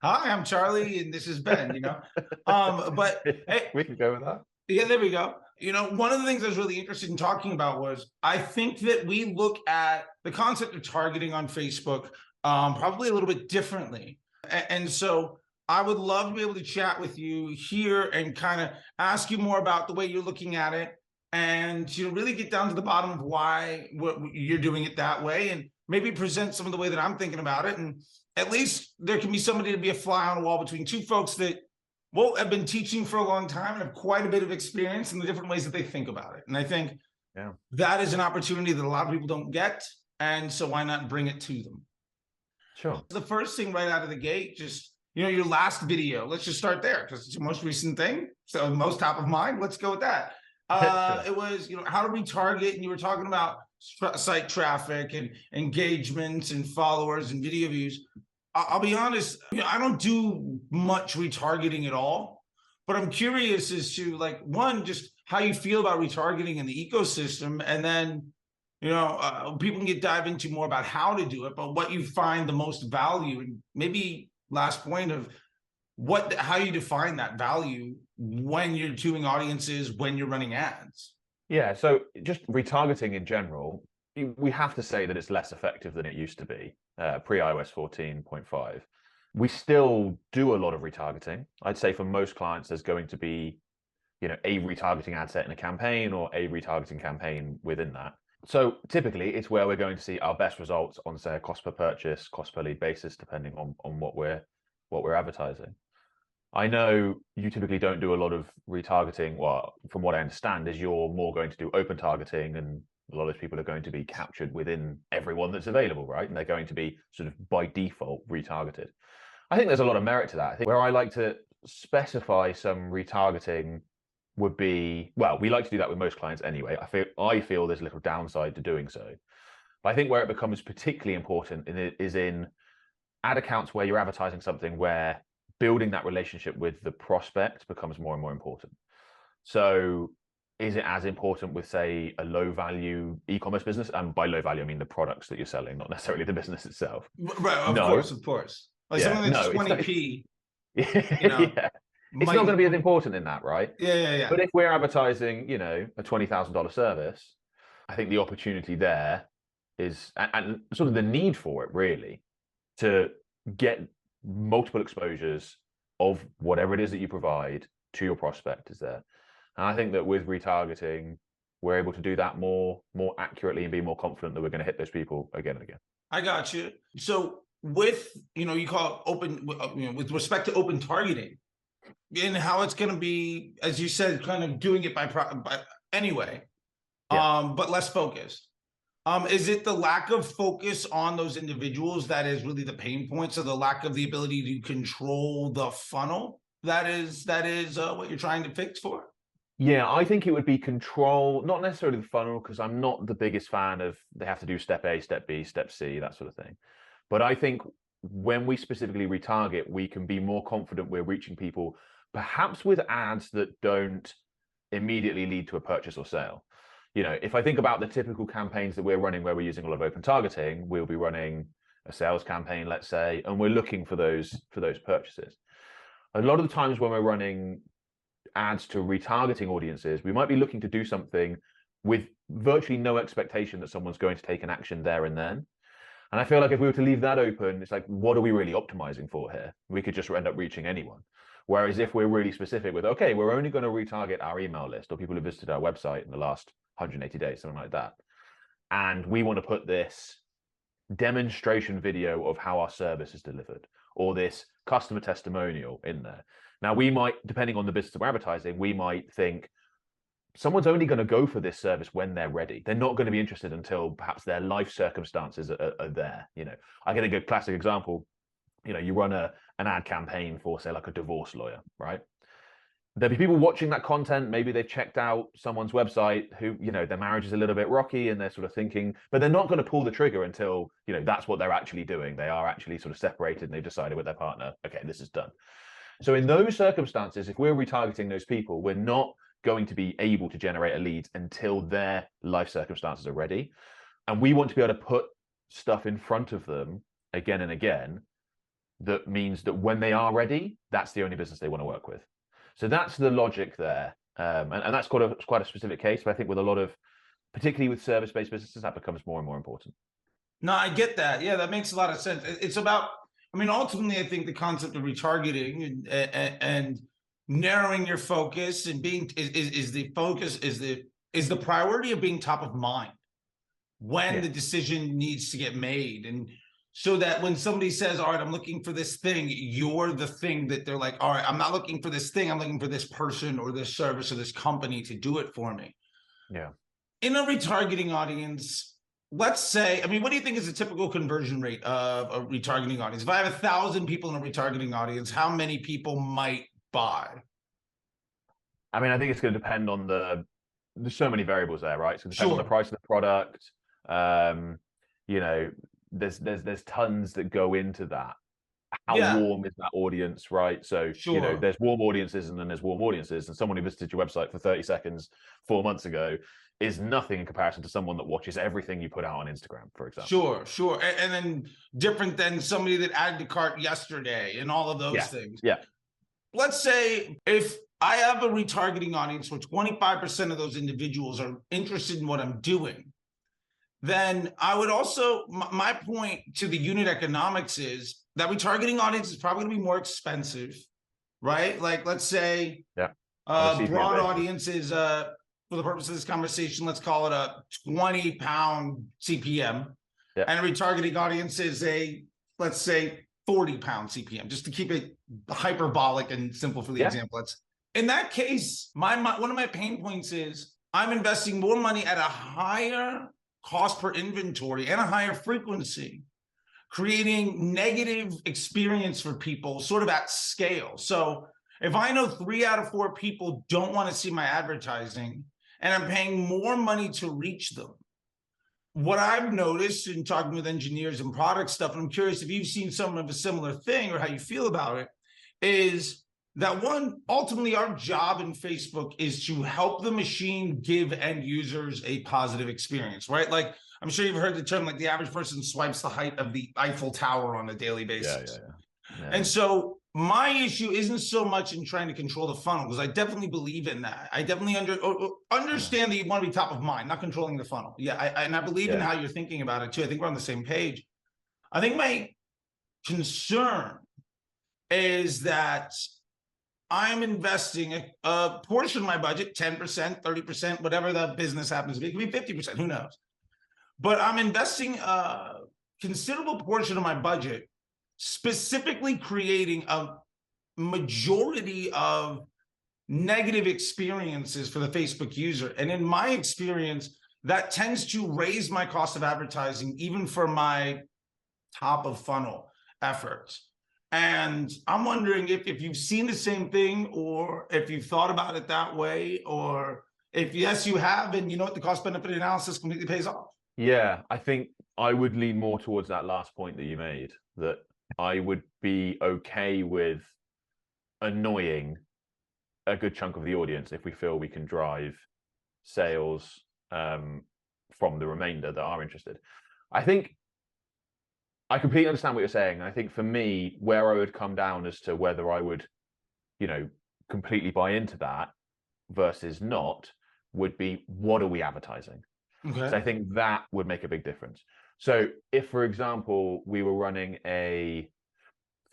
Hi, I'm Charlie, and this is Ben. But hey, We can go with that. yeah, there we go. One of the things I was really interested in talking about was I think that we look at the concept of targeting on Facebook probably a little bit differently. And so I would love to be able to chat with you here and kind of ask you more about the way you're looking at it and really get down to the bottom of why you're doing it that way and maybe present some of the way that I'm thinking about it. And at least there can be somebody to be a fly on the wall between two folks that have been teaching for a long time and have quite a bit of experience in the different ways that they think about it. And I think Yeah, that is an opportunity that a lot of people don't get. And so why not bring it to them? sure. The first thing right out of the gate, just, your last video, let's just start there because it's your most recent thing. So most top of mind, let's go with that. Sure. It was, how to retarget, and you were talking about site traffic and engagement and followers and video views. I'll be honest, I don't do much retargeting at all, but I'm curious as to one, just how you feel about retargeting in the ecosystem, and then people can dive into more about how to do it, but what you find the most value, and maybe last point of how you define that value when you're tuning audiences, when you're running ads. Yeah, so just retargeting in general, we have to say that it's less effective than it used to be pre-iOS 14.5. We still do a lot of retargeting. I'd say for most clients, there's going to be, a retargeting ad set in a campaign or a retargeting campaign within that. So typically, it's where we're going to see our best results on, say, a cost per purchase, cost per lead basis, depending on what we're advertising. I know you typically don't do a lot of retargeting. Well, from what I understand, is you're more going to do open targeting, and a lot of those people are going to be captured within everyone that's available, right? And they're going to be sort of by default retargeted. I think there's a lot of merit to that. I think where I like to specify some retargeting would be, well, we like to do that with most clients anyway. I feel there's a little downside to doing so. But I think where it becomes particularly important is in ad accounts where you're advertising something where building that relationship with the prospect becomes more and more important. So is it as important with, say, a low value e-commerce business? And by low value, I mean the products that you're selling, not necessarily the business itself. Right, No. of course. Like Yeah, something that's no, it's not. 20p, you know, Yeah. It's not might. going to be as important in that, right? Yeah. But if we're advertising, a $20,000 service, I think the opportunity there is, and sort of the need for it really, to get multiple exposures of whatever it is that you provide to your prospect is there. And I think that with retargeting, we're able to do that more accurately and be more confident that we're going to hit those people again and again. I got you. So with, you call it open, with respect to open targeting and how it's going to be, as you said, kind of doing it by anyway, Yeah. but less focused. Is it the lack of focus on those individuals that is really the pain point? So the lack of the ability to control the funnel that is what you're trying to fix for? Yeah, I think it would be control, not necessarily the funnel, because I'm not the biggest fan of they have to do step A, step B, step C, that sort of thing. But I think when we specifically retarget, we can be more confident we're reaching people, perhaps with ads that don't immediately lead to a purchase or sale. If I think about the typical campaigns that we're running where we're using a lot of open targeting, we'll be running a sales campaign, let's say, and we're looking for those purchases. A lot of the times when we're running ads to retargeting audiences, we might be looking to do something with virtually no expectation that someone's going to take an action there and then. And I feel like if we were to leave that open, it's like, what are we really optimizing for here? We could just end up reaching anyone. Whereas if we're really specific with, okay, we're only going to retarget our email list or people who visited our website in the last 180 days, something like that. And we want to put this demonstration video of how our service is delivered or this customer testimonial in there. Now, we might, depending on the business of advertising, we might think someone's only going to go for this service when they're ready. They're not going to be interested until perhaps their life circumstances are there. I get a good classic example. You run an ad campaign for, say, like a divorce lawyer, right? There'll be people watching that content. Maybe they've checked out someone's website who, their marriage is a little bit rocky and they're sort of thinking, but they're not going to pull the trigger until, that's what they're actually doing. They are actually sort of separated and they've decided with their partner, okay, this is done. So in those circumstances, if we're retargeting those people, we're not going to be able to generate a lead until their life circumstances are ready. And we want to be able to put stuff in front of them again and again that means that when they are ready, that's the only business they want to work with. So that's the logic there. And that's quite a specific case, but I think with a lot of, particularly with service-based businesses, that becomes more and more important. No, I get that. Yeah, that makes a lot of sense. It's about, I mean, ultimately, I think the concept of retargeting and narrowing your focus and being is the focus is the priority of being top of mind when the decision needs to get made. And so that when somebody says, all right, I'm looking for this thing, you're the thing that they're like, all right, I'm not looking for this thing, I'm looking for this person or this service or this company to do it for me. Yeah. In a retargeting audience, let's say, I mean, what do you think is a typical conversion rate of a retargeting audience? If I have 1,000 people in a retargeting audience, how many people might buy? I mean, I think it's going to depend on there's so many variables there, right? So it depends on the price of the product. You know, there's tons that go into that. How warm is that audience, right? So, you know, there's warm audiences and then there's warm audiences. And someone who visited your website for 30 seconds 4 months ago is nothing in comparison to someone that watches everything you put out on Instagram, for example. Sure. And then different than somebody that added to cart yesterday and all of those things. Yeah. Let's say if I have a retargeting audience where 25% of those individuals are interested in what I'm doing, then I would also, my point to the unit economics is that retargeting audience is probably going to be more expensive, right? Like, let's say broad audiences, for the purpose of this conversation, let's call it a 20-pound CPM. And a retargeting audience is let's say 40-pound CPM, just to keep it hyperbolic and simple for the example. In that case, one of my pain points is I'm investing more money at a higher cost per inventory and a higher frequency, creating negative experience for people sort of at scale. So if I know 3 out of 4 people don't want to see my advertising and I'm paying more money to reach them, what I've noticed in talking with engineers and product stuff, and I'm curious if you've seen some of a similar thing or how you feel about it, is that ultimately our job in Facebook is to help the machine give end users a positive experience, right? Like, I'm sure you've heard the term, like the average person swipes the height of the Eiffel Tower on a daily basis. And so my issue isn't so much in trying to control the funnel, because I definitely believe in that. I definitely understand that you want to be top of mind, not controlling the funnel. And I believe in how you're thinking about it too. I think we're on the same page. I think my concern is that I'm investing a portion of my budget, 10%, 30%, whatever the business happens to be. It could be 50%, who knows? But I'm investing a considerable portion of my budget specifically creating a majority of negative experiences for the Facebook user. And in my experience, that tends to raise my cost of advertising, even for my top of funnel efforts. And I'm wondering if you've seen the same thing, or if you've thought about it that way, or if yes, you have, and you know what, the cost benefit analysis completely pays off. Yeah, I think I would lean more towards that last point that you made, that I would be okay with annoying a good chunk of the audience if we feel we can drive sales from the remainder that are interested. I think I completely understand what you're saying. I think for me, where I would come down as to whether I would, you know, completely buy into that versus not would be, what are we advertising? So I think that would make a big difference. So if, for example, we were running a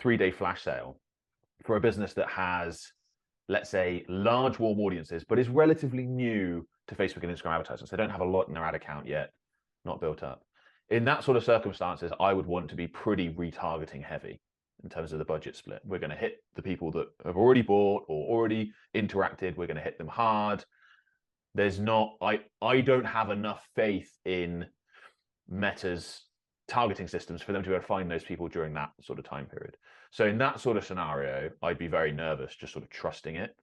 3-day flash sale for a business that has, let's say, large warm audiences, but is relatively new to Facebook and Instagram advertising, so they don't have a lot in their ad account yet, not built up. In that sort of circumstances, I would want to be pretty retargeting heavy in terms of the budget split. We're going to hit the people that have already bought or already interacted. We're going to hit them hard. There's not, I don't have enough faith in Meta's targeting systems for them to be able to find those people during that sort of time period. So in that sort of scenario, I'd be very nervous, just sort of trusting it,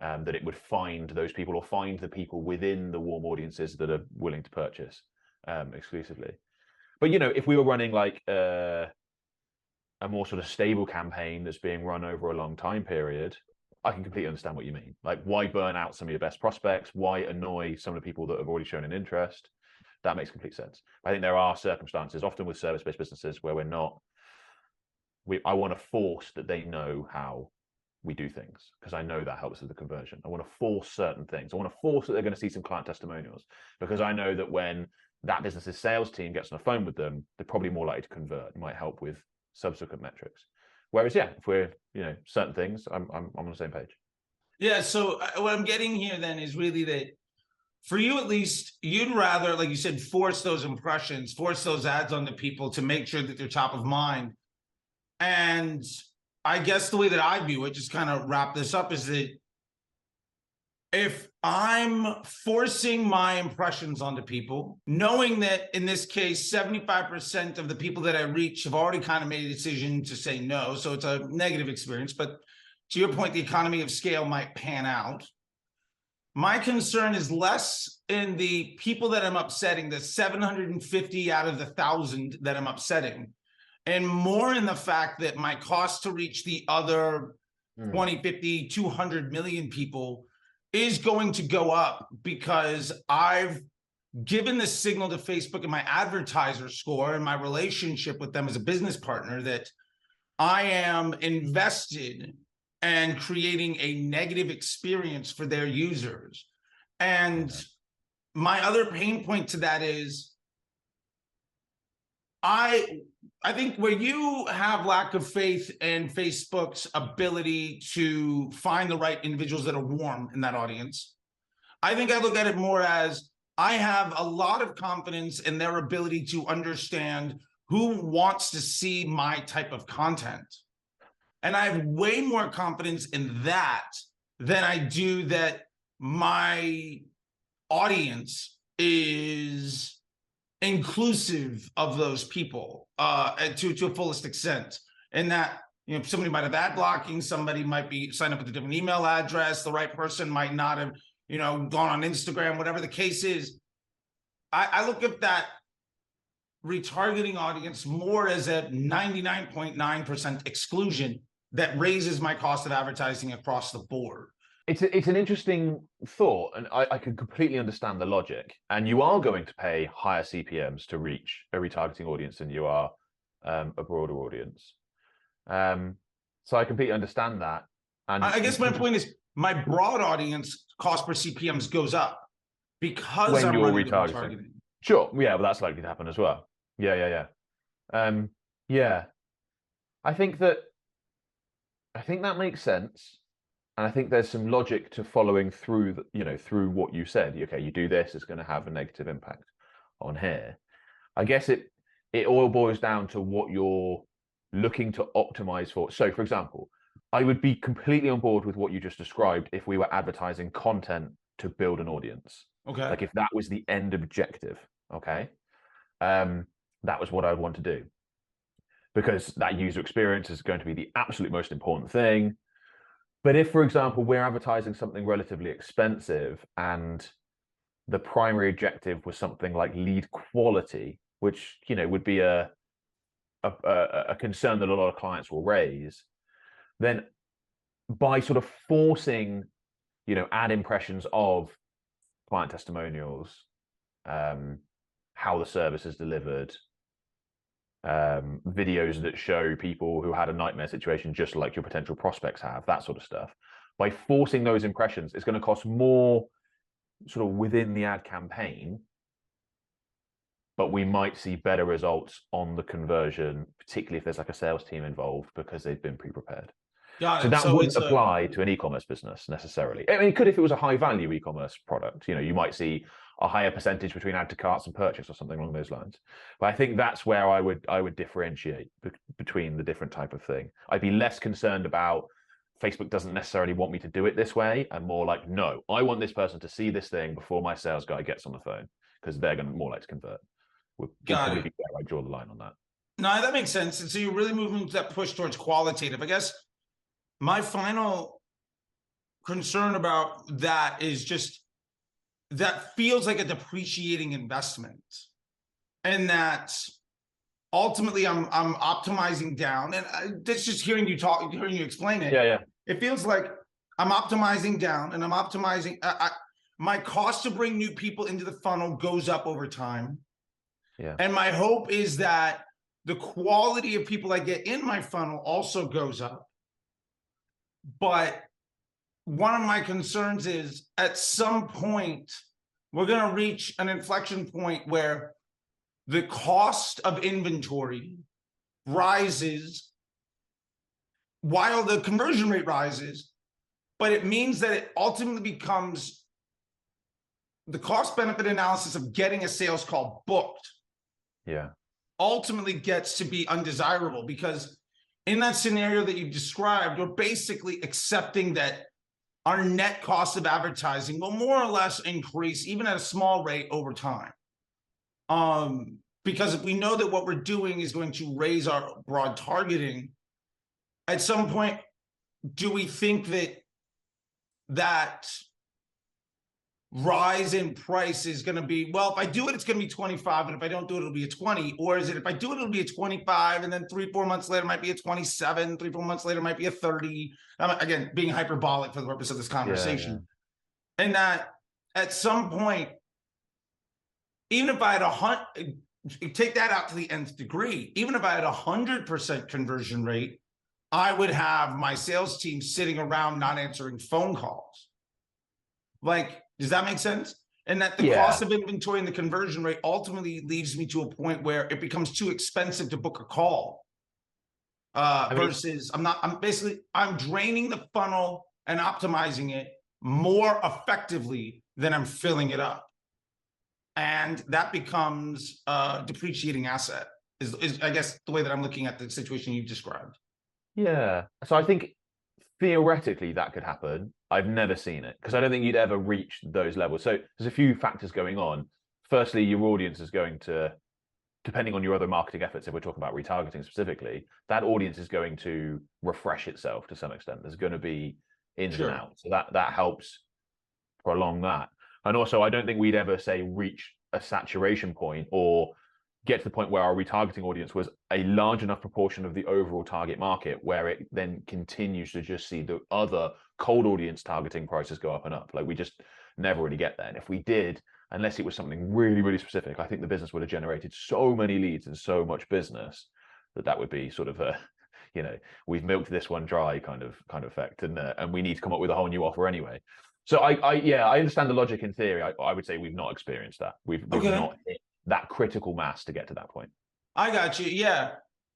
that it would find those people or find the people within the warm audiences that are willing to purchase exclusively. But, you know, if we were running like a more sort of stable campaign that's being run over a long time period, I can completely understand what you mean. Like, why burn out some of your best prospects? Why annoy some of the people that have already shown an interest? That makes complete sense. I think there are circumstances, often with service-based businesses, where we're not I want to force that they know how we do things, because I know that helps with the conversion. I want to force certain things. I want to force that they're going to see some client testimonials, because I know that when that business's sales team gets on the phone with them, they're probably more likely to convert. It might help with subsequent metrics. Whereas, yeah, if we're, certain things, I'm on the same page. Yeah. So what I'm getting here then is really that for you, at least, you'd rather, like you said, force those impressions, force those ads onto people to make sure that they're top of mind. And I guess the way that I view it, just kind of wrap this up, is that if I'm forcing my impressions onto people, knowing that in this case, 75% of the people that I reach have already kind of made a decision to say no, so it's a negative experience, but to your point, the economy of scale might pan out. My concern is less in the people that I'm upsetting, the 750 out of the 1,000 that I'm upsetting, and more in the fact that my cost to reach the other 20, 50, 200 million people is going to go up, because I've given the signal to Facebook and my advertiser score and my relationship with them as a business partner that I am invested and creating a negative experience for their users. And my other pain point to that is I think where you have lack of faith in Facebook's ability to find the right individuals that are warm in that audience, I think I look at it more as I have a lot of confidence in their ability to understand who wants to see my type of content. And I have way more confidence in that than I do that my audience is inclusive of those people to a fullest extent. And that, somebody might have ad blocking, somebody might be signed up with a different email address, the right person might not have, gone on Instagram, whatever the case is. I look at that retargeting audience more as a 99.9% exclusion that raises my cost of advertising across the board. It's an interesting thought, and I can completely understand the logic. And you are going to pay higher CPMs to reach a retargeting audience than you are a broader audience. So I completely understand that. And I guess my point is my broad audience cost per CPMs goes up because when I'm you're running retargeting. Sure, yeah, but that's likely to happen as well. Yeah. Yeah. I think that makes sense. And I think there's some logic to following through, through what you said. Okay, you do this, it's going to have a negative impact on here. I guess it all boils down to what you're looking to optimize for. So, for example, I would be completely on board with what you just described if we were advertising content to build an audience. Okay. Like if that was the end objective, okay? That was what I'd want to do. Because that user experience is going to be the absolute most important thing. But if, for example, we're advertising something relatively expensive and the primary objective was something like lead quality, which, would be a concern that a lot of clients will raise, then by sort of forcing, ad impressions of client testimonials, how the service is delivered, videos that show people who had a nightmare situation just like your potential prospects have, that sort of stuff. By forcing those impressions, it's going to cost more sort of within the ad campaign, but we might see better results on the conversion, particularly if there's like a sales team involved because they've been pre-prepared. Got it. So that wouldn't apply to an e-commerce business necessarily. I mean, it could if it was a high value e-commerce product. You might see a higher percentage between add to carts and purchase or something along those lines. But I think that's where I would differentiate between the different type of thing. I'd be less concerned about Facebook doesn't necessarily want me to do it this way, and more like, no, I want this person to see this thing before my sales guy gets on the phone, because they're going to more like to convert. Would probably be where I draw the line on that. No, that makes sense. And so you're really moving to that push towards qualitative. I guess my final concern about that is just that feels like a depreciating investment, and that ultimately I'm optimizing down. And that's just hearing you explain it. Yeah. It feels like I'm optimizing down, and I'm optimizing. My cost to bring new people into the funnel goes up over time. Yeah. And my hope is that the quality of people I get in my funnel also goes up. But one of my concerns is at some point, we're going to reach an inflection point where the cost of inventory rises while the conversion rate rises, but it means that it ultimately becomes the cost benefit analysis of getting a sales call booked. Yeah. Ultimately gets to be undesirable, because in that scenario that you described, we're basically accepting that our net cost of advertising will more or less increase, even at a small rate, over time. Because if we know that what we're doing is going to raise our broad targeting, at some point, do we think that rise in price is going to be, well, if I do it, it's going to be 25, and if I don't do it, it'll be a 20? Or is it, if I do it, it'll be a 25, and then 3-4 months later, it might be a 27, 3-4 months later, it might be a 30. Again, being hyperbolic for the purpose of this conversation. Yeah. And that at some point, even if I had take that out to the nth degree, even if I had 100% conversion rate, I would have my sales team sitting around not answering phone calls. Like, does that make sense? And that the cost of inventory and the conversion rate ultimately leads me to a point where it becomes too expensive to book a call. Versus I'm draining the funnel and optimizing it more effectively than I'm filling it up. And that becomes a depreciating asset, is I guess the way that I'm looking at the situation you described. Yeah. So I think theoretically that could happen. I've never seen it, because I don't think you'd ever reach those levels. So there's a few factors going on. Firstly, your audience is going to, depending on your other marketing efforts, if we're talking about retargeting specifically, that audience is going to refresh itself to some extent. There's going to be ins and outs. So that helps prolong that. And also, I don't think we'd ever say reach a saturation point or get to the point where our retargeting audience was a large enough proportion of the overall target market where it then continues to just see the other cold audience targeting prices go up and up. Like, we just never really get there. And if we did, unless it was something really, really specific, I think the business would have generated so many leads and so much business that would be sort of a, you know, we've milked this one dry kind of effect, and we need to come up with a whole new offer anyway. So I understand the logic in theory. I would say we've not experienced that. We've not hit that critical mass to get to that point. I got you. Yeah.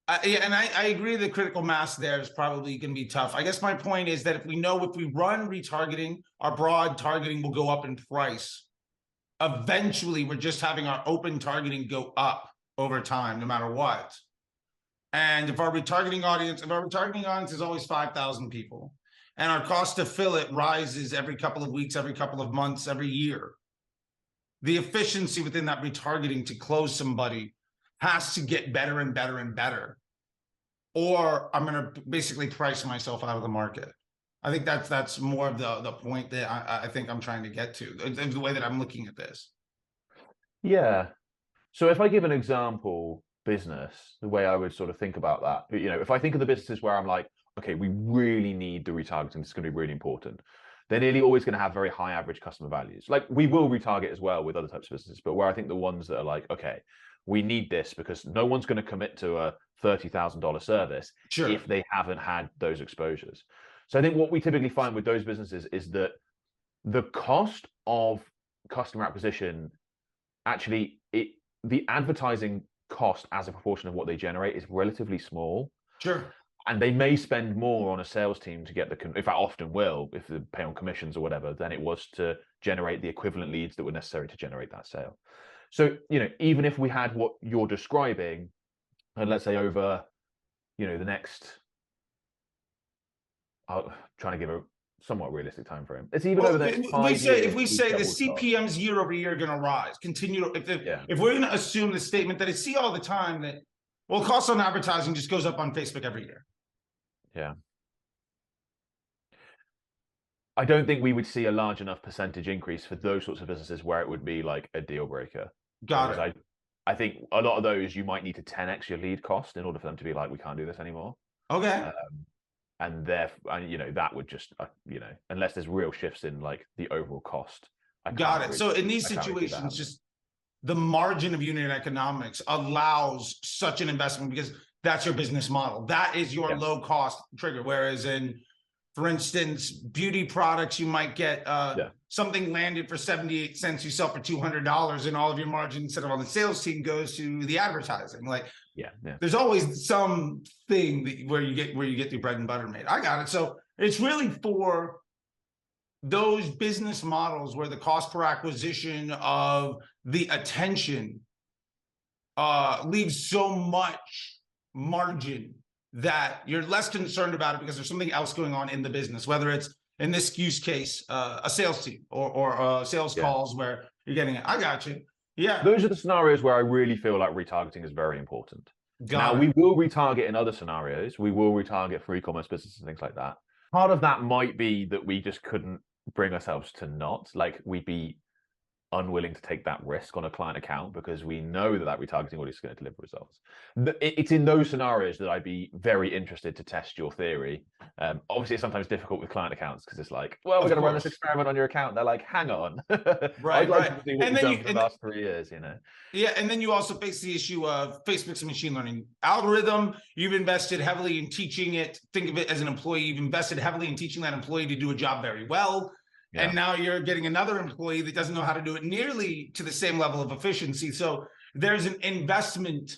And I agree the critical mass there is probably going to be tough. I guess my point is that if we run retargeting, our broad targeting will go up in price. Eventually, we're just having our open targeting go up over time, no matter what. And if our retargeting audience is always 5,000 people, and our cost to fill it rises every couple of weeks, every couple of months, every year, the efficiency within that retargeting to close somebody has to get better and better and better, or I'm going to basically price myself out of the market. I think that's more of the point that I think I'm trying to get to, the way that I'm looking at this. Yeah. So if I give an example business, the way I would sort of think about that, you know, if I think of the businesses where I'm like, okay, we really need the retargeting, it's going to be really important, they're nearly always going to have very high average customer values. Like, we will retarget as well with other types of businesses, but where I think the ones that are like, okay, we need this because no one's going to commit to a $30,000 service if they haven't had those exposures. So I think what we typically find with those businesses is that the cost of customer acquisition, actually, the advertising cost as a proportion of what they generate is relatively small. Sure. And they may spend more on a sales team to get if I often will, if they pay on commissions or whatever, than it was to generate the equivalent leads that were necessary to generate that sale. So, you know, even if we had what you're describing, and let's say over, you know, the next, I'm trying to give a somewhat realistic time frame. It's even over the next 5 years. If we say the CPMs year over year are going to rise, continue. If we're going to assume the statement that I see all the time that, well, cost on advertising just goes up on Facebook every year. Yeah. I don't think we would see a large enough percentage increase for those sorts of businesses where it would be like a deal breaker. Got it. I think a lot of those, you might need to 10x your lead cost in order for them to be like, we can't do this anymore. Okay. And therefore, you know, that would just, you know, unless there's real shifts in like the overall cost. Got it. So in these situations, just the margin of unit economics allows such an investment because that's your business model. That is your low cost trigger. Whereas in, for instance, beauty products, you might get something landed for 78 cents, you sell for $200, and all of your margin, instead of on the sales team, goes to the advertising. Like, there's always something where you get your bread and butter made. I got it. So it's really for those business models where the cost per acquisition of the attention leaves so much margin that you're less concerned about it because there's something else going on in the business, whether it's, in this use case, a sales team or sales calls where you're getting it. I got you. Yeah. Those are the scenarios where I really feel like retargeting is very important. We will retarget in other scenarios. We will retarget for e-commerce businesses and things like that. Part of that might be that we just couldn't bring ourselves to not, like, we'd be unwilling to take that risk on a client account because we know that retargeting audience is going to deliver results. It's in those scenarios that I'd be very interested to test your theory. Obviously, it's sometimes difficult with client accounts because it's like, well, we're going to run this experiment on your account. They're like, hang on. I'd like to see what you've done for the last 3 years, you know? Yeah, and then you also face the issue of Facebook's a machine learning algorithm. You've invested heavily in teaching it. Think of it as an employee. You've invested heavily in teaching that employee to do a job very well. And now you're getting another employee that doesn't know how to do it nearly to the same level of efficiency. So there's an investment.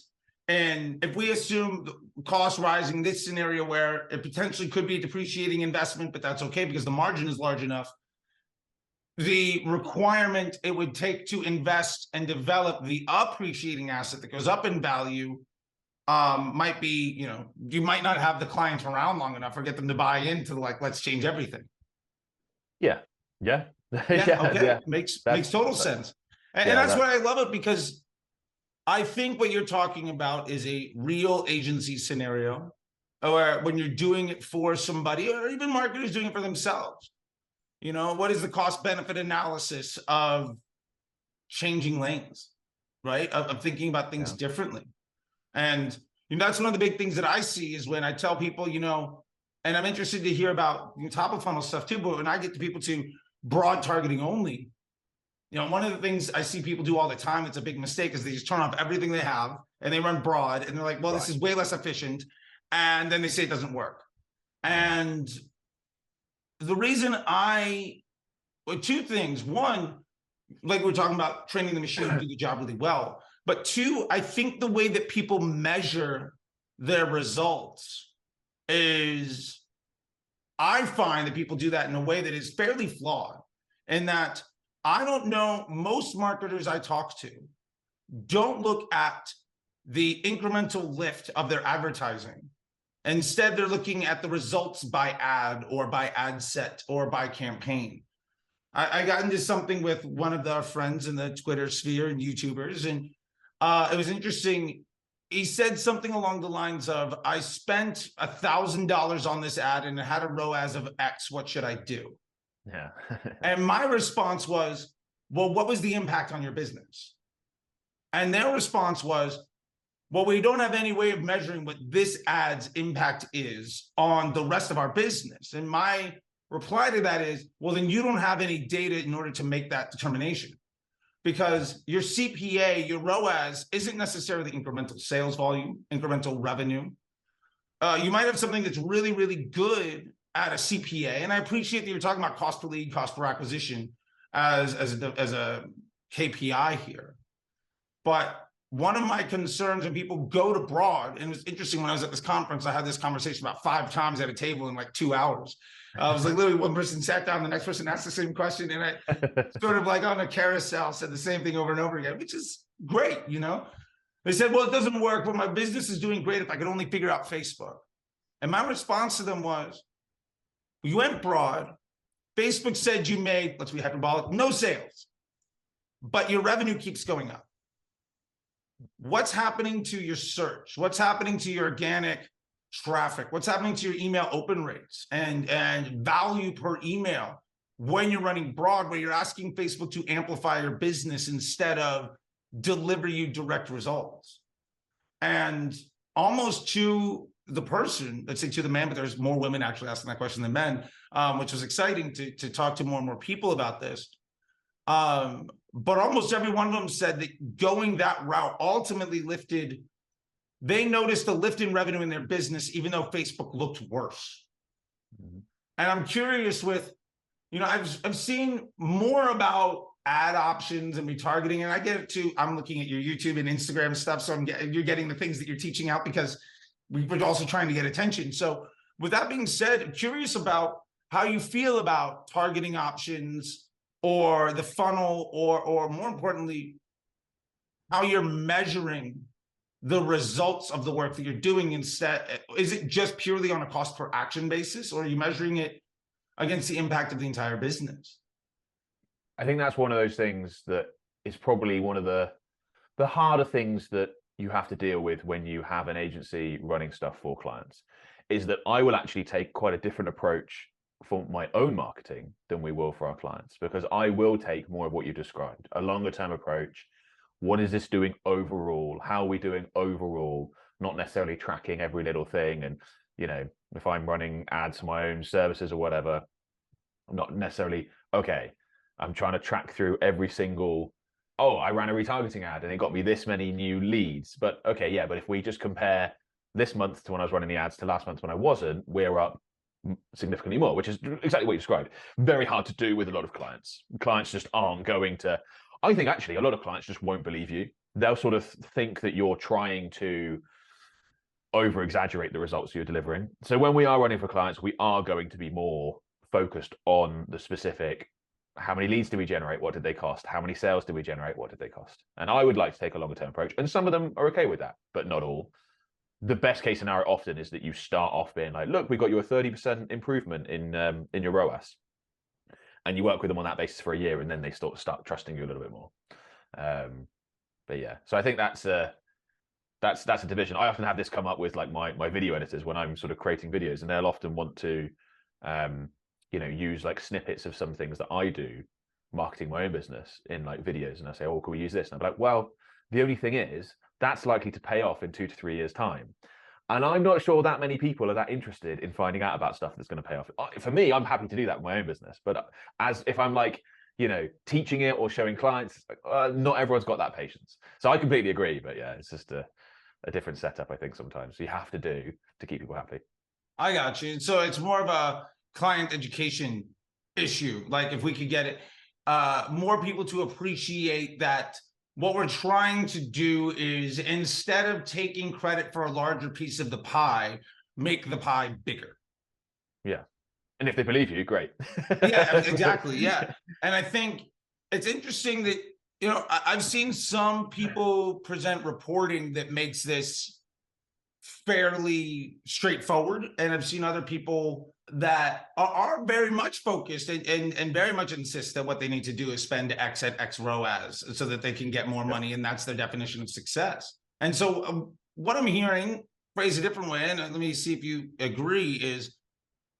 And if we assume the cost rising, this scenario where it potentially could be a depreciating investment, but that's okay because the margin is large enough, the requirement it would take to invest and develop the appreciating asset that goes up in value might be, you know, you might not have the clients around long enough or get them to buy into like, let's change everything. Makes total sense. And that's why I love it, because I think what you're talking about is a real agency scenario, or when you're doing it for somebody, or even marketers doing it for themselves. You know, what is the cost benefit analysis of changing lanes, right? Of thinking about things differently. And you know, that's one of the big things that I see is when I tell people, you know, and I'm interested to hear about top of funnel stuff too, but when I get to people to broad targeting only, you know, one of the things I see people do all the time, it's a big mistake, is they just turn off everything they have and they run broad and they're like, well, this is way less efficient. And then they say it doesn't work. And the reason well, two things. One, like we're talking about training the machine to do the job really well. But two, I think the way that people measure their results is, I find that people do that in a way that is fairly flawed, and that I don't know, most marketers I talk to don't look at the incremental lift of their advertising. Instead, they're looking at the results by ad or by ad set or by campaign. I got into something with one of our friends in the Twitter sphere and YouTubers, and it was interesting. He said something along the lines of, I spent $1,000 on this ad and it had a ROAS of X. What should I do? Yeah. And my response was, well, what was the impact on your business? And their response was, well, we don't have any way of measuring what this ad's impact is on the rest of our business. And my reply to that is, well, then you don't have any data in order to make that determination. Because your CPA, your ROAS, isn't necessarily incremental sales volume, incremental revenue. You might have something that's really, really good at a CPA. And I appreciate that you're talking about cost per lead, cost per acquisition as a KPI here. But one of my concerns when people go to broad, and it was interesting when I was at this conference, I had this conversation about 5 times at a table in like 2 hours. I was like, literally, one person sat down, the next person asked the same question, and I sort of like on a carousel said the same thing over and over again, which is great, you know? They said, well, it doesn't work, but my business is doing great if I could only figure out Facebook. And my response to them was, you went broad, Facebook said you made, let's be hyperbolic, no sales, but your revenue keeps going up. What's happening to your search? What's happening to your organic traffic? What's happening to your email open rates and value per email when you're running broad, where you're asking Facebook to amplify your business instead of deliver you direct results? And almost to the person, let's say to the man, but there's more women actually asking that question than men, which was exciting to talk to more and more people about this. But almost every one of them said that going that route ultimately they noticed a lift in revenue in their business, even though Facebook looked worse. Mm-hmm. And I'm curious I've seen more about ad options and retargeting, and I get it too. I'm looking at your YouTube and Instagram stuff, so you're getting the things that you're teaching out because we're also trying to get attention. So with that being said, I'm curious about how you feel about targeting options or the funnel, or more importantly, how you're measuring the results of the work that you're doing. Instead, is it just purely on a cost per action basis, or are you measuring it against the impact of the entire business? I think that's one of those things that is probably one of the harder things that you have to deal with when you have an agency running stuff for clients, is that I will actually take quite a different approach for my own marketing than we will for our clients, because I will take more of what you described, a longer term approach. What is this doing overall? How are we doing overall? Not necessarily tracking every little thing. And, if I'm running ads for my own services or whatever, I'm not necessarily, okay, I'm trying to track through every single, oh, I ran a retargeting ad and it got me this many new leads. But okay, yeah, but if we just compare this month to when I was running the ads to last month when I wasn't, we're up significantly more, which is exactly what you described. Very hard to do with a lot of clients. Clients just aren't going to, I think actually a lot of clients just won't believe you. They'll sort of think that you're trying to over exaggerate the results you're delivering. So when we are running for clients, we are going to be more focused on the specific, how many leads do we generate? What did they cost? How many sales did we generate? What did they cost? And I would like to take a longer term approach. And some of them are okay with that, but not all. The best case scenario often is that you start off being like, look, we got you a 30% improvement in your ROAS. And you work with them on that basis for a year, and then they start trusting you a little bit more. But yeah, so I think that's a division. I often have this come up with like my video editors when I'm sort of creating videos, and they'll often want to use like snippets of some things that I do marketing my own business in like videos. And I say, oh, can we use this? And I'm like, well, the only thing is that's likely to pay off in 2 to 3 years time. And I'm not sure that many people are that interested in finding out about stuff that's going to pay off. For me, I'm happy to do that in my own business. But as if I'm like, teaching it or showing clients, not everyone's got that patience. So I completely agree. But yeah, it's just a different setup, I think, sometimes you have to do to keep people happy. I got you. So it's more of a client education issue. Like if we could get it, more people to appreciate that what we're trying to do is, instead of taking credit for a larger piece of the pie, make the pie bigger. Yeah. And if they believe you, great. Yeah, exactly. Yeah. And I think it's interesting that, I've seen some people present reporting that makes this fairly straightforward. And I've seen other people that are very much focused and very much insist that what they need to do is spend X at X ROAS so that they can get more money. And that's their definition of success. And so what I'm hearing, phrase a different way, and let me see if you agree, is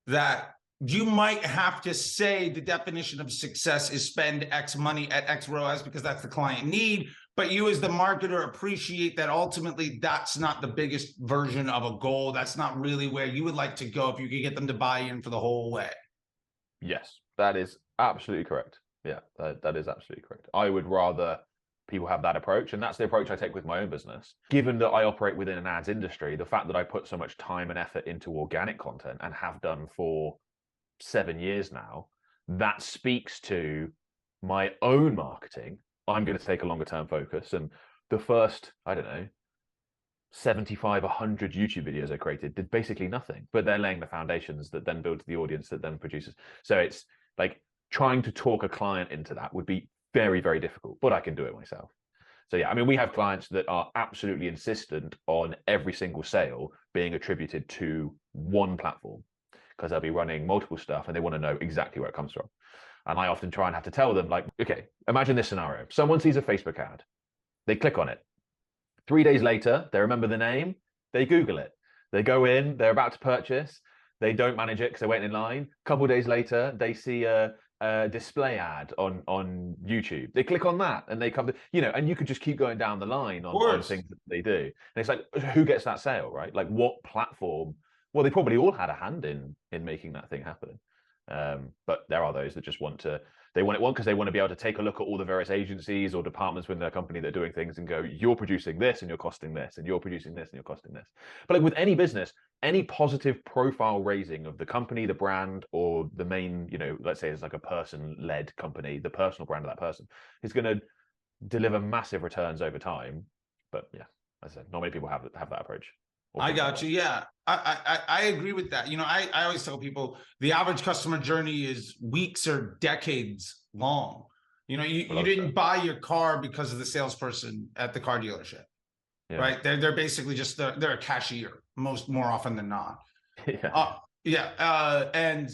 that you might have to say the definition of success is spend X money at X ROAS because that's the client need. But you as the marketer appreciate that ultimately that's not the biggest version of a goal. That's not really where you would like to go if you could get them to buy in for the whole way. Yes, that is absolutely correct. Yeah, that is absolutely correct. I would rather people have that approach, and that's the approach I take with my own business. Given that I operate within an ads industry, the fact that I put so much time and effort into organic content and have done for 7 years now, that speaks to my own marketing. I'm going to take a longer term focus. And the first, 75, 100 YouTube videos I created did basically nothing, but they're laying the foundations that then builds the audience that then produces. So it's like trying to talk a client into that would be very, very difficult, but I can do it myself. So yeah, we have clients that are absolutely insistent on every single sale being attributed to one platform, because they'll be running multiple stuff and they want to know exactly where it comes from. And I often try and have to tell them, like, okay, imagine this scenario. Someone sees a Facebook ad. They click on it. 3 days later, they remember the name. They Google it. They go in. They're about to purchase. They don't manage it because they're waiting in line. A couple of days later, they see a display ad on YouTube. They click on that and they come to, and you could just keep going down the line on things that they do. And it's like, who gets that sale, right? Like what platform? Well, they probably all had a hand in making that thing happen. But there are those that just they want it one because they want to be able to take a look at all the various agencies or departments within their company that are doing things and go, you're producing this and you're costing this, and you're producing this and you're costing this. But like with any business, any positive profile raising of the company, the brand, or the main, let's say it's like a person-led company, the personal brand of that person is going to deliver massive returns over time. But yeah, as I said, not many people have that approach. I got you. Yeah, I agree with that. I always tell people the average customer journey is weeks or decades long. You didn't buy your car because of the salesperson at the car dealership, right? They're basically just they're a cashier more often than not. And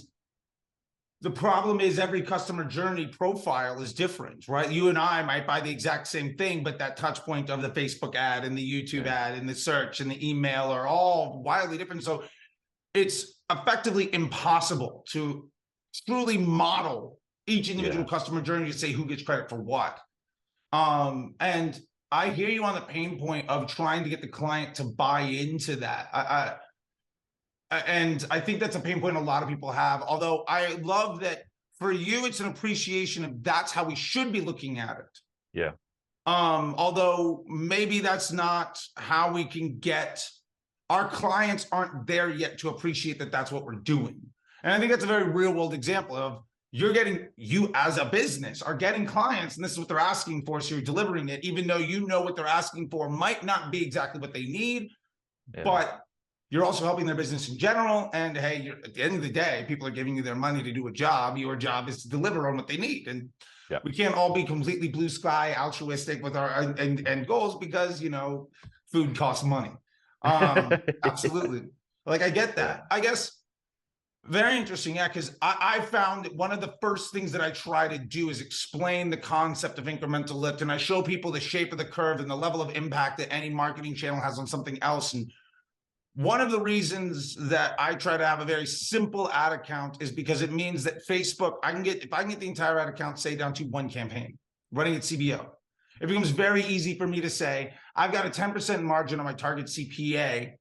the problem is every customer journey profile is different, right? You and I might buy the exact same thing, but that touch point of the Facebook ad and the YouTube ad and the search and the email are all wildly different. So it's effectively impossible to truly model each individual customer journey to say who gets credit for what. And I hear you on the pain point of trying to get the client to buy into that. And I think that's a pain point a lot of people have, although I love that for you, it's an appreciation of that's how we should be looking at it. Yeah. Although maybe that's not how we can get, our clients aren't there yet to appreciate that that's what we're doing. And I think that's a very real world example of you as a business are getting clients and this is what they're asking for. So you're delivering it, even though what they're asking for might not be exactly what they need, but you're also helping their business in general. And hey, at the end of the day, people are giving you their money to do a job. Your job is to deliver on what they need. And we can't all be completely blue sky altruistic with our end goals because, food costs money. Absolutely. Like, I get that. I guess very interesting. Yeah. Cause I found that one of the first things that I try to do is explain the concept of incremental lift. And I show people the shape of the curve and the level of impact that any marketing channel has on something else. And one of the reasons that I try to have a very simple ad account is because it means that Facebook, if I can get the entire ad account, say down to one campaign, running at CBO, it becomes very easy for me to say, I've got a 10% margin on my target CPA.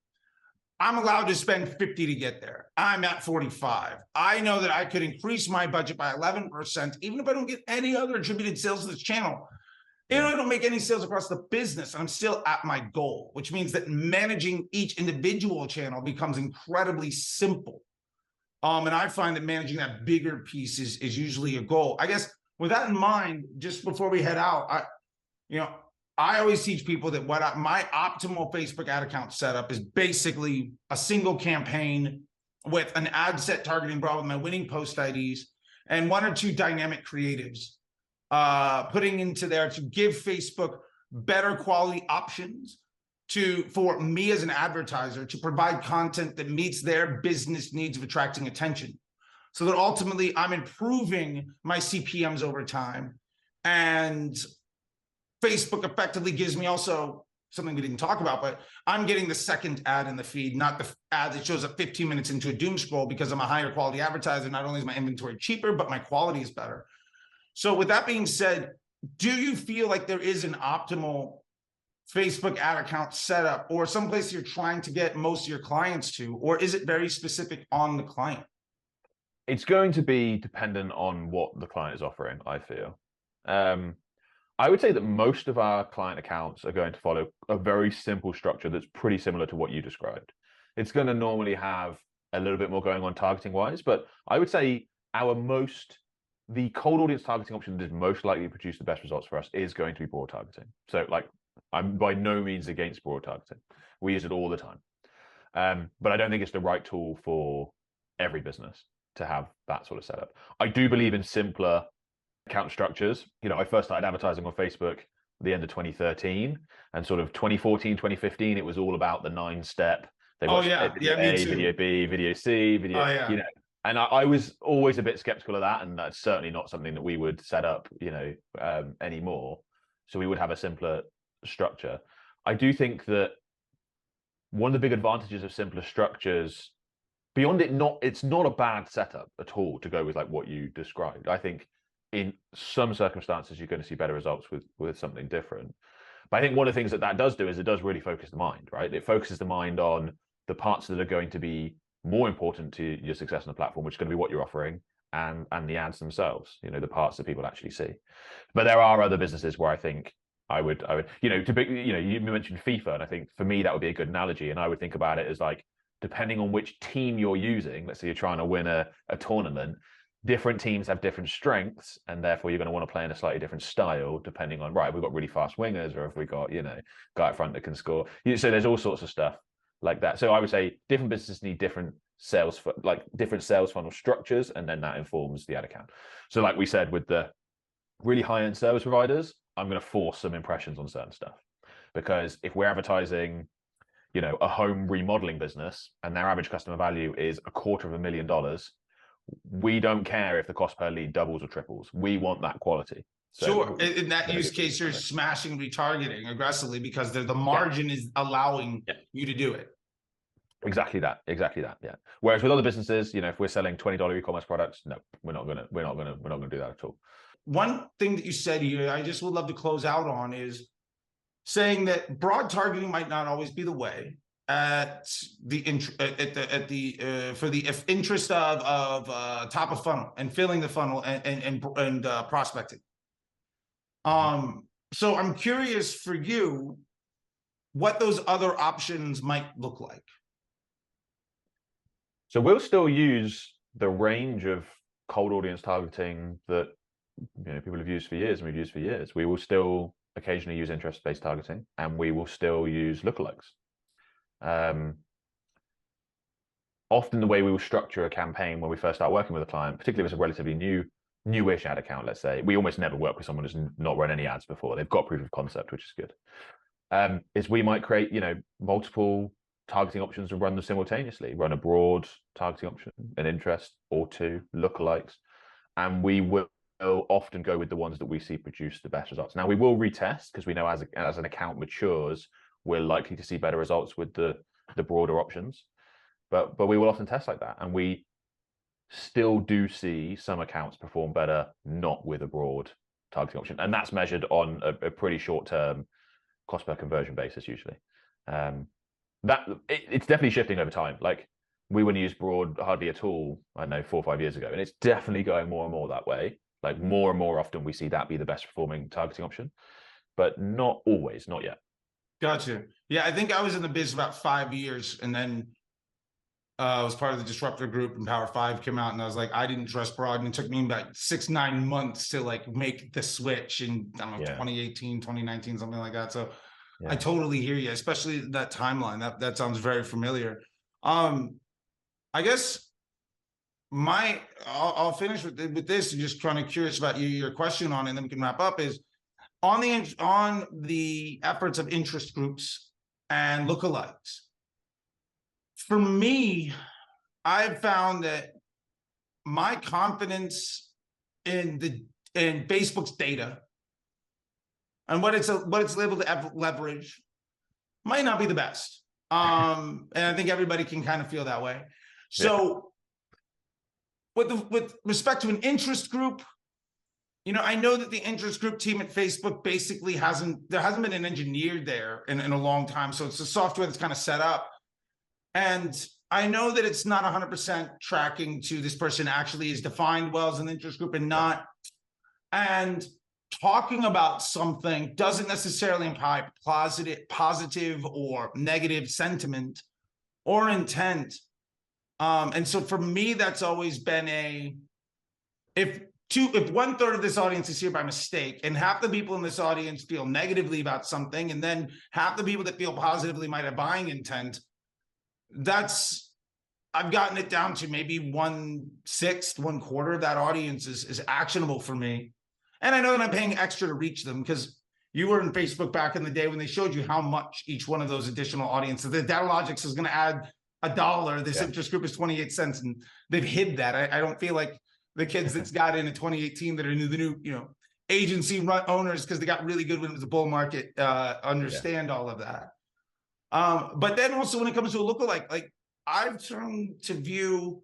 I'm allowed to spend 50 to get there. I'm at 45. I know that I could increase my budget by 11%, even if I don't get any other attributed sales to this channel. Even if I don't make any sales across the business, I'm still at my goal, which means that managing each individual channel becomes incredibly simple. And I find that managing that bigger piece is usually a goal. I guess with that in mind, just before we head out, I always teach people that my optimal Facebook ad account setup is basically a single campaign with an ad set targeting broad with my winning post IDs and one or two dynamic creatives. Putting into there to give Facebook better quality options for me as an advertiser to provide content that meets their business needs of attracting attention. So that ultimately I'm improving my CPMs over time. And Facebook effectively gives me also something we didn't talk about, but I'm getting the second ad in the feed, not the ad that shows up 15 minutes into a doom scroll because I'm a higher quality advertiser. Not only is my inventory cheaper, but my quality is better. So with that being said, do you feel like there is an optimal Facebook ad account setup or someplace you're trying to get most of your clients to, or is it very specific on the client? It's going to be dependent on what the client is offering, I feel. I would say that most of our client accounts are going to follow a very simple structure that's pretty similar to what you described. It's going to normally have a little bit more going on targeting wise, but I would say the cold audience targeting option that is most likely to produce the best results for us is going to be broad targeting. So I'm by no means against broad targeting. We use it all the time. But I don't think it's the right tool for every business to have that sort of setup. I do believe in simpler account structures. I first started advertising on Facebook at the end of 2013 and sort of 2014, 2015, it was all about the 9-step. Video A, video B, video C, video, And I was always a bit skeptical of that, and that's certainly not something that we would set up, anymore. So we would have a simpler structure. I do think that one of the big advantages of simpler structures, beyond it's not a bad setup at all to go with like what you described. I think in some circumstances you're going to see better results with something different. But I think one of the things that does do is it does really focus the mind, right? It focuses the mind on the parts that are going to be more important to your success on the platform, which is going to be what you're offering and the ads themselves, you know, the parts that people actually see. But there are other businesses where I think I would, you know, to be, you know, you mentioned FIFA, and I think for me that would be a good analogy. And I would think about it as like, depending on which team you're using, let's say you're trying to win a tournament, different teams have different strengths, and therefore you're going to want to play in a slightly different style depending on, right, we've got really fast wingers, or if we got, you know, guy up front that can score. So there's all sorts of stuff like that. So I would say different businesses need different different sales funnel structures, and then that informs the ad account. So like we said, with the really high-end service providers, I'm going to force some impressions on certain stuff, because if we're advertising, you know, a home remodeling business and their average customer value is $250,000, we don't care if the cost per lead doubles or triples. We want that quality. So sure. In that use case, you're smashing retargeting aggressively because the margin is allowing you to do it. Exactly that. Yeah. Whereas with other businesses, you know, if we're selling $20 e-commerce products, no, we're not gonna do that at all. One thing that you said here, I just would love to close out on, is saying that broad targeting might not always be the way for the interest of top of funnel and filling the funnel and prospecting. So I'm curious for you what those other options might look like. So we'll still use the range of cold audience targeting that, you know, people have used for years and we've used for years. We will still occasionally use interest-based targeting, and we will still use lookalikes. Often the way we will structure a campaign when we first start working with a client, particularly if it's a relatively newish ad account, let's say, we almost never work with someone who's not run any ads before. They've got proof of concept, which is good. Is we might create, you know, multiple targeting options and run them simultaneously, run a broad targeting option, an interest or two, lookalikes, and we will often go with the ones that we see produce the best results. Now we will retest, because we know as an account matures, we're likely to see better results with the broader options, but we will often test like that, and we still do see some accounts perform better not with a broad targeting option, and that's measured on a pretty short-term cost per conversion basis usually. It's definitely shifting over time. Like, we wouldn't use broad hardly at all, I don't know, 4 or 5 years ago, and it's definitely going more and more that way. Like, more and more often we see that be the best performing targeting option, but not always, not yet. Gotcha. Yeah, I think I was in the biz about 5 years, and then I was part of the disruptor group, and Power 5 came out, and I was like, I didn't trust broad, and it took me about 6-9 months to like make the switch in, I don't know, 2018, 2019, something like that. So I totally hear you, especially that timeline. That sounds very familiar. I guess I'll finish with this, and just kind of curious about your question on it, and then we can wrap up, is on the efforts of interest groups and lookalikes. For me, I've found that my confidence in Facebook's data and what it's able to leverage might not be the best. And I think everybody can kind of feel that way. So with respect to an interest group, you know, I know that the interest group team at Facebook basically there hasn't been an engineer there in a long time. So it's a software that's kind of set up. And I know that it's not 100% tracking to this person actually is defined well as an interest group and not. And talking about something doesn't necessarily imply positive or negative sentiment or intent. And so for me, that's always been if 1/3 of this audience is here by mistake, and half the people in this audience feel negatively about something, and then half the people that feel positively might have buying intent, I've gotten it down to maybe 1/6, 1/4 of that audience is actionable for me. And I know that I'm paying extra to reach them, because you were in Facebook back in the day when they showed you how much each one of those additional audiences, the Datalogics is going to add $1. This interest group is 28 cents, and they've hid that. I don't feel like the kids that's got in 2018 that are the new, you know, agency owners, because they got really good when it was a bull market, understand all of that. But then also when it comes to a lookalike, like, I've turned to view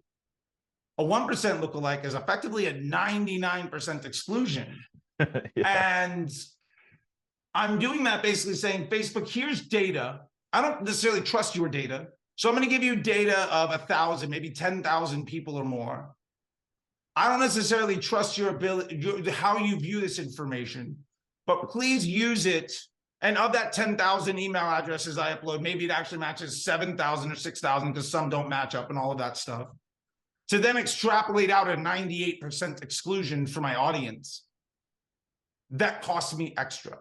a 1% lookalike as effectively a 99% exclusion. And I'm doing that basically saying, Facebook, here's data. I don't necessarily trust your data. So I'm going to give you data of 1,000, maybe 10,000 people or more. I don't necessarily trust your ability, how you view this information, but please use it. And of that 10,000 email addresses I upload, maybe it actually matches 7,000 or 6,000 because some don't match up and all of that stuff. To then extrapolate out a 98% exclusion for my audience, that costs me extra.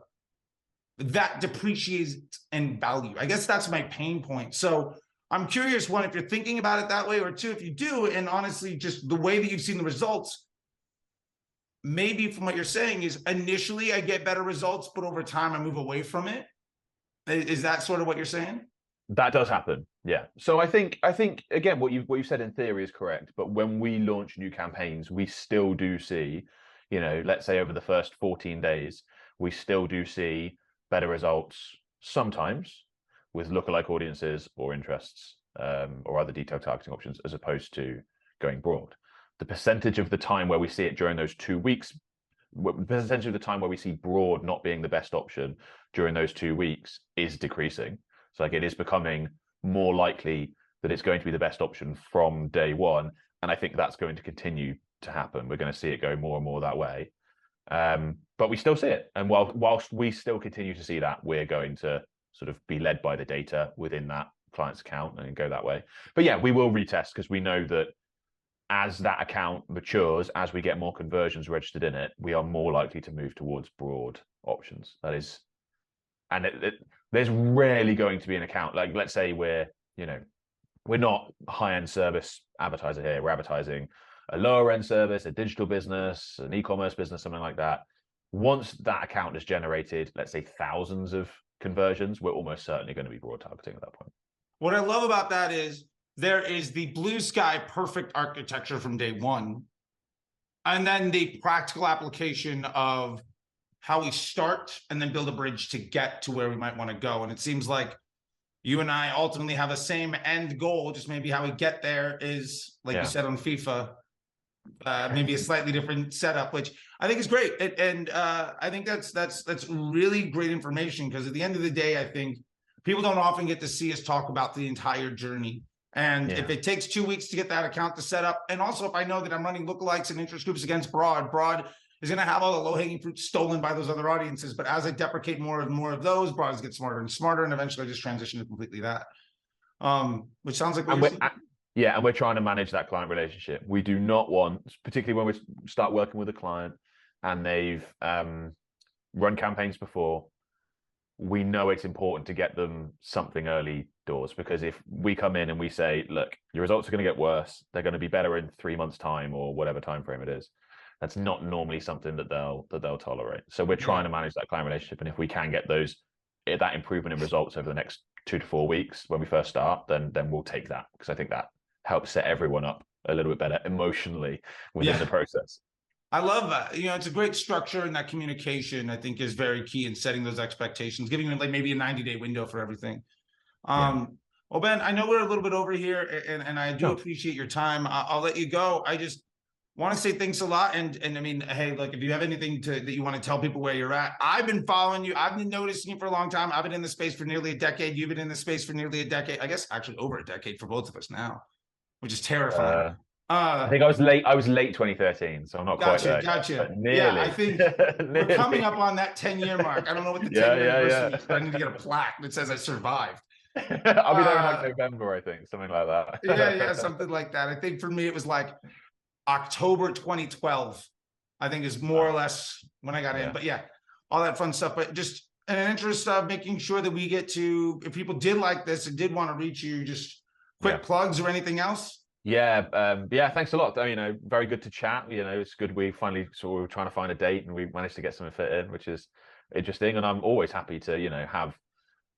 That depreciates in value. I guess that's my pain point. So I'm curious, one, if you're thinking about it that way, or two, if you do, and honestly, just the way that you've seen the results, maybe from what you're saying is initially I get better results, but over time I move away from it. Is that sort of what you're saying? That does happen. Yeah. So I think again, what you said in theory is correct. But when we launch new campaigns, we still do see, let's say over the first 14 days, we still do see better results sometimes with lookalike audiences or interests or other detailed targeting options as opposed to going broad. The percentage of the time where we see it during those 2 weeks, the percentage of the time where we see broad not being the best option during those 2 weeks is decreasing. So like it is becoming more likely that it's going to be the best option from day one. And I think that's going to continue to happen. We're going to see it go more and more that way. But we still see it. And whilst we still continue to see that, we're going to sort of be led by the data within that client's account and go that way. But yeah, we will retest because we know that as that account matures, as we get more conversions registered in it, we are more likely to move towards broad options. That is, and there's rarely going to be an account, like let's say we're not a high-end service advertiser here. We're advertising a lower end service, a digital business, an e-commerce business, something like that. Once that account has generated, let's say, thousands of conversions, we're almost certainly going to be broad targeting at that point. What I love about that is there is the blue sky perfect architecture from day one, and then the practical application of how we start and then build a bridge to get to where we might want to go. And it seems like you and I ultimately have the same end goal, just maybe how we get there is, like you said on FIFA, maybe a slightly different setup, which I think is great. And I think that's really great information, because at the end of the day, I think people don't often get to see us talk about the entire journey. And if it takes 2 weeks to get that account to set up, and also if I know that I'm running lookalikes and interest groups against broad is going to have all the low-hanging fruit stolen by those other audiences. But as I deprecate more and more of those, broads get smarter and smarter, and eventually I just transition to completely that. Which sounds like and we're trying to manage that client relationship. We do not want, particularly when we start working with a client and they've run campaigns before, we know it's important to get them something early doors, because if we come in and we say, look, your results are going to get worse, they're going to be better in 3 months' time or whatever time frame it is, that's not normally something that they'll tolerate. So we're trying to manage that client relationship, and if we can get that improvement in results over the next 2 to 4 weeks when we first start, then we'll take that, because I think that helps set everyone up a little bit better emotionally within the process. I love that. It's a great structure, and that communication, I think, is very key in setting those expectations, giving them like maybe a 90-day window for everything. Well, Ben, I know we're a little bit over here, and I do appreciate your time. I'll let you go. I just want to say thanks a lot. And I mean, hey, look, if you have anything that you want to tell people where you're at, I've been following you. I've been noticing you for a long time. I've been in the space for nearly a decade. You've been in the space for nearly a decade. I guess actually over a decade for both of us now, which is terrifying. I think I was late 2013, so I'm not quite there. Gotcha. Yeah, I think we're coming up on that 10-year mark. I don't know what the 10-year anniversary is, but I need to get a plaque that says I survived. I'll be there in like November, I think, something like that. yeah, something like that. I think for me, it was like October 2012, I think, is more or less when I got in. But yeah, all that fun stuff. But just in an interest of making sure that we get to, if people did like this and did want to reach you, just quick plugs or anything else. Thanks a lot. Very good to chat. It's good we finally we were trying to find a date and we managed to get something fit in, which is interesting. And I'm always happy to have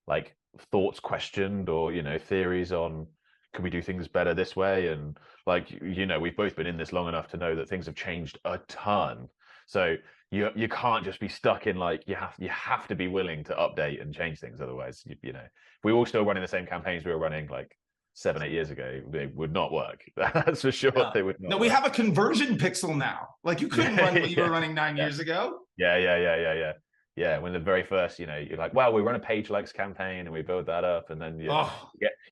like thoughts questioned or theories on, can we do things better this way? And like we've both been in this long enough to know that things have changed a ton. So you can't just be stuck in like, you have to be willing to update and change things. Otherwise, if we all still running the same campaigns we were running like 7-8 years ago, they would not work. That's for sure. They would not. No, we have a conversion pixel now. Like you couldn't run what you were running 9 years ago. Yeah, when the very first, you're like, well, we run a page likes campaign and we build that up, and then you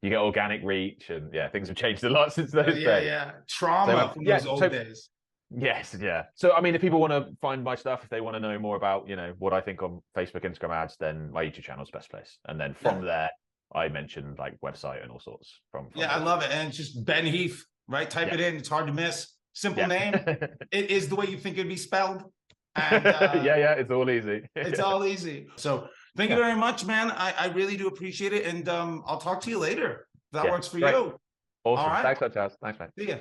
get organic reach, and things have changed a lot since those days. Trauma from those old days. Yes, yeah. So, I mean, if people want to find my stuff, if they want to know more about, what I think on Facebook, Instagram ads, then my YouTube channel is the best place. And then from there, I mentioned like website and all sorts from Yeah, I love it. And it's just BenHeath, right? Type it in. It's hard to miss. Simple name. It is the way you think it'd be spelled. And yeah, it's all easy. It's all easy. So thank you very much, man. I really do appreciate it. And I'll talk to you later. If that works for you. Awesome. All right. Thanks, Charles. Thanks, man. See ya.